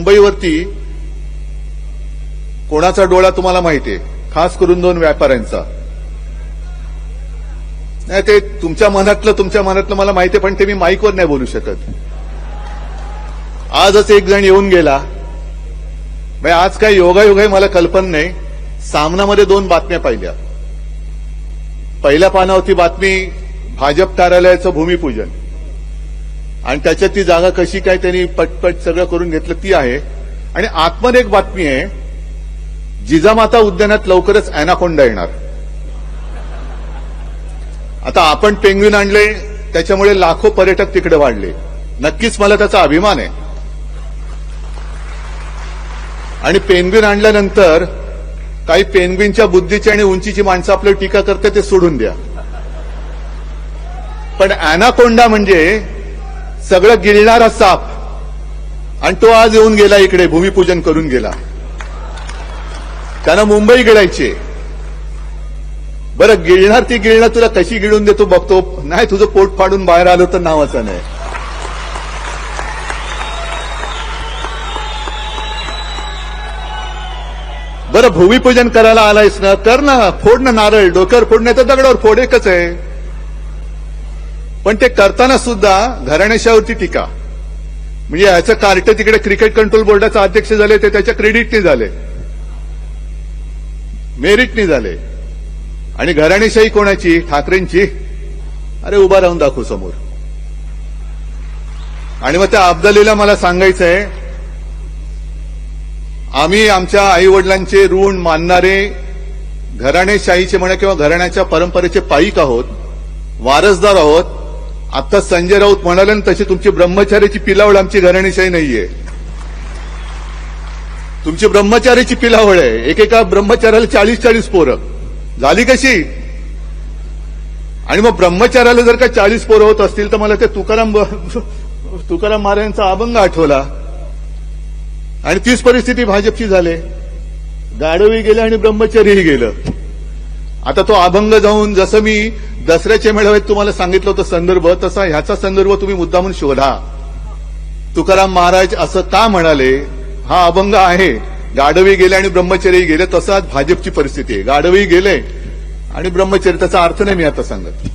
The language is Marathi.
मुंबईवरती कोणाचा डोळा तुम्हाला माहितीये? खास करून 2 व्यापाऱ्यांचा. नाही, ते तुमच्या मनातलं मला माहितीये, पण ते मी माईकवर नाही बोलू शकत. आजच एक जण येऊन गेला. आज काय योगायोग आहे मला कल्पना नाही. सामनामध्ये 2 बातम्या पाहिल्या. पहिल्या पानावरती बातमी भाजप कार्यालयाचं भूमिपूजन आणि त्याच्यात ती जागा कशी काय त्यांनी पटपट सगळं करून घेतलं ती आहे. आणि आतमध्ये एक बातमी आहे, जिजामाता उद्यानात लवकरच अॅनाकोंडा येणार. आता आपण पेंग्विन आणले त्याच्यामुळे लाखो पर्यटक तिकडे वाढले. नक्कीच मला त्याचा अभिमान आहे. आणि पेंग्विन आणल्यानंतर काही पेंग्विनच्या बुद्धीची आणि उंचीची माणसं आपल्याला टीका करते, ते सोडून द्या. पण अॅनाकोंडा म्हणजे सगळं गिळणारा साप, आणि तो आज येऊन गेला इकडे, भूमिपूजन करून गेला. त्यानं मुंबई गिळायची. बरं, गिळणार ती गिळणार, तुला कशी गिळून देतो बघतो. नाही, तुझं पोट फाडून बाहेर आलं तर नावाचं नाही. बरं, भूमिपूजन करायला आलायस ना, कर ना, फोड ना नारळ, डोक्यावर फोड नाही तर दगडावर फोड, एकच आहे. पण ते करताना सुद्धा घराण्याशावरती टीका. म्हणजे याचं कार्ट तिकडे क्रिकेट कंट्रोल बोर्डाचा अध्यक्ष झाले, ते त्याच्या क्रेडिटने झाले, मेरिटने झाले. आणि घराणेशाही कोणाची? ठाकरेंची. अरे उभा राहून दाखवू समोर. आणि मग त्या अब्दालीला मला सांगायचंय, आम्ही आमच्या आईवडिलांचे ऋण मानणारे घराणेशाहीचे म्हणा किंवा घराण्याच्या परंपरेचे पाईक आहोत, वारसदार आहोत. आता संजय राऊत म्हणाले ना, तशी तुमची ब्रह्मचार्याची पिलावळ आमची घराणेशाही नाहीये. तुमची ब्रह्मचार्याची पिलावळ आहे. एकेका ब्रह्मचार्याला 40-40 पोरं झाली कशी? आणि मग ब्रह्मचार्याला जर का 40 पोरं होत असतील तर मला ते तुकाराम महाराजांचा अभंग आठवला. आणि तीच परिस्थिती भाजपची झाली. गाढवही गेले आणि ब्रह्मचर्यही गेलं. आता तो अभंग जाऊन, जसं मी दसऱ्याच्या मेळाव्यात तुम्हाला सांगितलं होतं संदर्भ, तसा ह्याचा संदर्भ तुम्ही मुद्दामून शोधा. तुकाराम महाराज असं का म्हणाले? हा अभंग आहे. गाढवही गेले आणि ब्रह्मचर्यही गेले. तसाच भाजपची परिस्थिती आहे. गाढवही गेले आणि ब्रह्मचर्य, त्याचा अर्थ नाही मी आता सांगत.